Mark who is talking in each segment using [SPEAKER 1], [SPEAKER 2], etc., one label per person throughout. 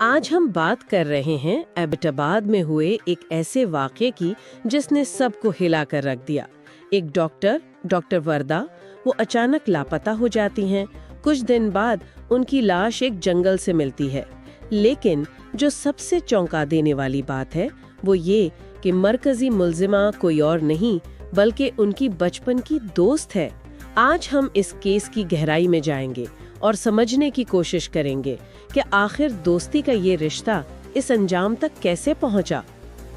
[SPEAKER 1] आज हम बात कर रहे हैं एबटाबाद में हुए एक ऐसे वाक़े की जिसने सबको हिला कर रख दिया। एक डॉक्टर वर्दा, वो अचानक लापता हो जाती हैं। कुछ दिन बाद उनकी लाश एक जंगल से मिलती है। लेकिन जो सबसे चौंका देने वाली बात है वो ये कि मरकजी मुल्जिमा कोई और नहीं बल्कि उनकी बचपन की दोस्त है। आज हम इस केस की गहराई में जाएंगे और समझने की कोशिश करेंगे कि आखिर दोस्ती का ये रिश्ता इस अंजाम तक कैसे पहुंचा।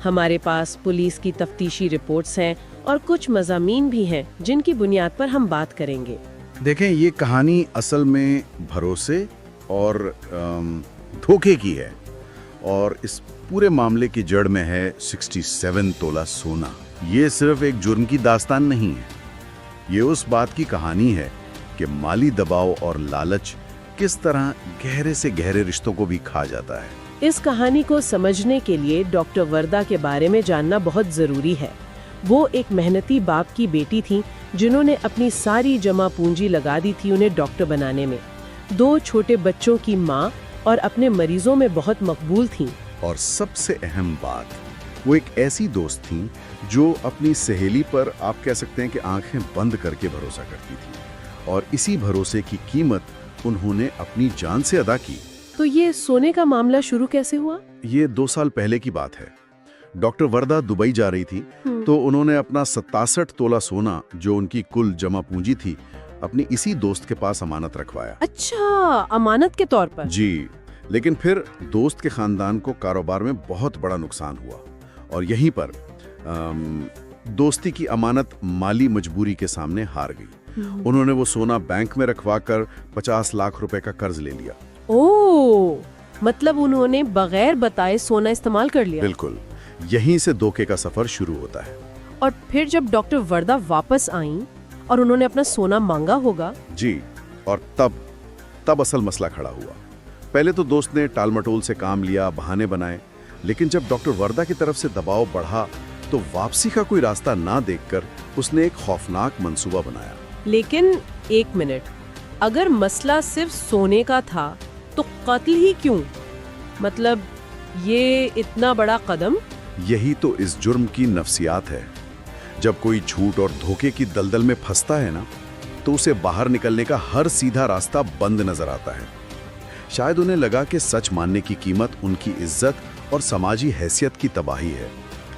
[SPEAKER 1] हमारे पास पुलिस की तफ्तीशी रिपोर्ट्स हैं और कुछ मज़ामीन भी हैं जिनकी बुनियाद पर हम बात करेंगे।
[SPEAKER 2] देखें, ये कहानी असल में भरोसे और धोखे की है और इस पूरे मामले की जड़ में है 67 तोला सोना। ये सिर्फ एक जुर्म की दास्तान नहीं है, ये उस बात की कहानी है कि माली दबाव और लालच किस तरह गहरे से गहरे रिश्तों को भी खा जाता है।
[SPEAKER 1] इस कहानी को समझने के लिए डॉक्टर वर्दा के बारे में जानना बहुत जरूरी है। वो एक मेहनती बाप की बेटी थी जिन्होंने अपनी सारी जमा पूंजी लगा दी थी उन्हें डॉक्टर बनाने में। 2 छोटे बच्चों की माँ और अपने मरीजों में बहुत मकबूल थी।
[SPEAKER 2] और सबसे अहम बात, वो एक ऐसी दोस्त थी जो अपनी सहेली पर आप कह सकते हैं कि आंखें बंद करके भरोसा करती थी और इसी भरोसे की कीमत उन्होंने अपनी जान से अदा की।
[SPEAKER 1] तो ये सोने का मामला शुरू कैसे हुआ?
[SPEAKER 2] ये 2 साल पहले की बात है। डॉक्टर वर्दा दुबई जा रही थी तो उन्होंने अपना 67 तोला सोना जो उनकी कुल जमा पूंजी थी अपनी इसी दोस्त के पास अमानत रखवाया।
[SPEAKER 1] अच्छा, अमानत के तौर पर?
[SPEAKER 2] जी, लेकिन फिर दोस्त के खानदान को कारोबार में बहुत बड़ा नुकसान हुआ और यहीं पर दोस्ती की अमानत माली मजबूरी के सामने हार गई। उन्होंने वो सोना बैंक में रखवाकर 50 लाख रुपए का कर्ज ले लिया।
[SPEAKER 1] ओह, मतलब उन्होंने बगैर बताए सोना इस्तेमाल कर लिया।
[SPEAKER 2] बिल्कुल, यहीं से धोखे का सफर शुरू होता है।
[SPEAKER 1] और फिर जब डॉक्टर वर्दा वापस आईं और उन्होंने अपना सोना मांगा होगा।
[SPEAKER 2] जी, और तब असल मसला खड़ा हुआ। पहले तो दोस्त ने टालमटोल से काम लिया, बहाने बनाए, लेकिन जब डॉक्टर वर्दा की तरफ से दबाव बढ़ा तो वापसी का कोई रास्ता ना देखकर उसने एक खौफनाक मंसूबा बनाया।
[SPEAKER 1] लेकिन एक मिनट, अगर मसला सिर्फ सोने का था तो कत्ल ही क्यों? मतलब ये इतना बड़ा कदम?
[SPEAKER 2] यही तो इस जुर्म की नफ्सियात है। जब कोई झूठ और धोखे की दलदल में फंसता है ना, तो उसे बाहर निकलने का हर सीधा रास्ता बंद नजर आता है। शायद उन्हें लगा कि सच मानने की कीमत उनकी इज्जत और समाजी हैसियत की तबाही है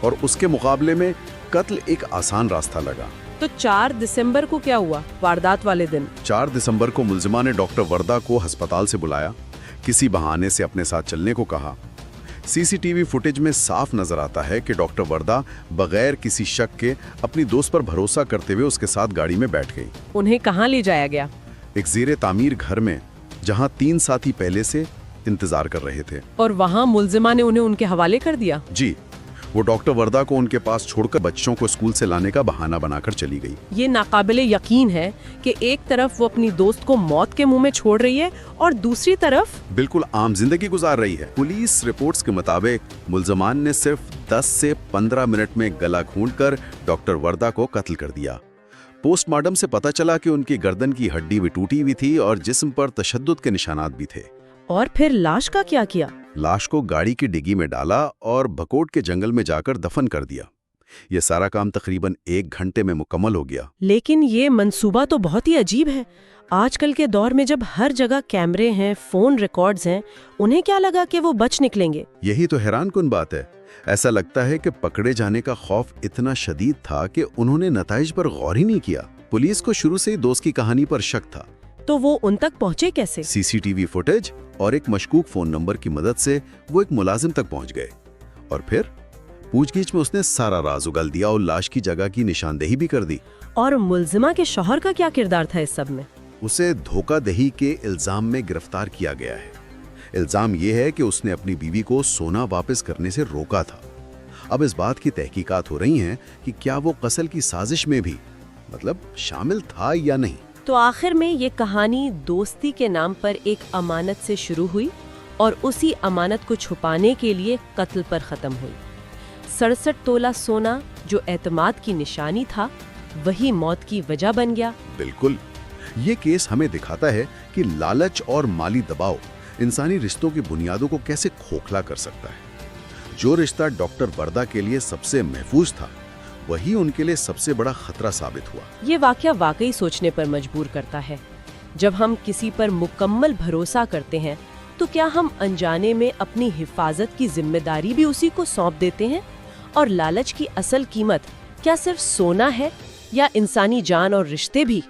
[SPEAKER 2] और उसके मुकाबले में कत्ल एक आसान रास्ता लगा।
[SPEAKER 1] तो 4 दिसंबर को क्या हुआ? वारदात वाले दिन
[SPEAKER 2] 4 दिसंबर को मुल्जिमा ने डॉक्टर वर्दा को अस्पताल से बुलाया, किसी बहाने से अपने साथ चलने को कहा। सीसीटीवी फुटेज में साफ नजर आता है कि डॉक्टर वर्दा बगैर किसी शक के अपनी दोस्त पर भरोसा करते हुए उसके साथ गाड़ी में बैठ गई।
[SPEAKER 1] उन्हें कहाँ ले जाया गया?
[SPEAKER 2] एक ज़ेरे तामीर घर में, जहां 3 साथी पहले से इंतजार कर रहे थे।
[SPEAKER 1] और वहाँ मुल्जिमा ने उन्हें उनके हवाले कर दिया?
[SPEAKER 2] जी, वो डॉक्टर वर्दा को उनके पास छोड़कर बच्चों को स्कूल से लाने का बहाना बनाकर चली गई।
[SPEAKER 1] ये नाकाबिले यकीन है कि एक तरफ वो अपनी दोस्त को मौत के मुंह में छोड़ रही है और दूसरी तरफ
[SPEAKER 2] बिल्कुल आम जिंदगी गुजार रही है। पुलिस रिपोर्ट्स के मुताबिक मुल्जमान ने सिर्फ 10 से 15 मिनट में गला घूंटकर डॉक्टर वर्दा को कत्ल कर दिया। पोस्टमार्टम से पता चला कि उनकी गर्दन की हड्डी भी टूटी हुई थी और जिस्म पर तशद्दुद के निशानात भी थे।
[SPEAKER 1] और फिर लाश का क्या किया?
[SPEAKER 2] लाश को गाड़ी की डिग्गी में डाला और भकोट के जंगल में जाकर दफन कर दिया। यह सारा काम तकरीबन 1 घंटे में मुकम्मल हो गया।
[SPEAKER 1] लेकिन ये मंसूबा तो बहुत ही अजीब है। आजकल के दौर में जब हर जगह कैमरे हैं, फोन रिकॉर्ड्स हैं, उन्हें क्या लगा कि वो बच निकलेंगे?
[SPEAKER 2] यही तो हैरान कुन बात है। ऐसा लगता है कि पकड़े जाने का खौफ इतना शदीद था कि उन्होंने नताइज पर गौर ही नहीं किया। पुलिस को शुरू से ही दोस्त की कहानी पर शक था।
[SPEAKER 1] तो वो उन तक पहुंचे कैसे?
[SPEAKER 2] सीसीटीवी फुटेज और एक मशकूक फोन नंबर की मदद से वो एक मुलाजिम तक पहुंच गए और फिर पूछगिछ में उसने सारा राज उगल दिया और लाश की जगह की निशानदेही भी कर दी।
[SPEAKER 1] और मुल्जिमा के शौहर का क्या किरदार था इस सब में?
[SPEAKER 2] उसे धोखाधड़ी के इल्जाम में गिरफ्तार किया गया है। इल्जाम यह है कि उसने अपनी बीवी को सोना वापस करने से रोका था। अब इस बात की तहकीकात हो रही हैं कि क्या वो कत्ल की साजिश में भी शामिल था या नहीं।
[SPEAKER 1] तो आखिर में ये कहानी दोस्ती के नाम पर एक अमानत से शुरू हुई और उसी अमानत को छुपाने के लिए कत्ल पर खत्म हुई। 67 तोला सोना जो एतमाद की निशानी था, वही मौत की वजह बन गया।
[SPEAKER 2] बिल्कुल, ये केस हमें दिखाता है कि लालच और माली दबाव इंसानी रिश्तों की बुनियादों को कैसे खोखला कर सकता है। जो रिश्ता डॉक्टर वर्दा के लिए सबसे महफूज था, वही उनके लिए सबसे बड़ा खतरा साबित हुआ।
[SPEAKER 1] ये वाकया वाकई सोचने पर मजबूर करता है। जब हम किसी पर मुकम्मल भरोसा करते हैं, तो क्या हम अनजाने में अपनी हिफाजत की जिम्मेदारी भी उसी को सौंप देते हैं? और लालच की असल कीमत क्या सिर्फ सोना है, या इंसानी जान और रिश्ते भी?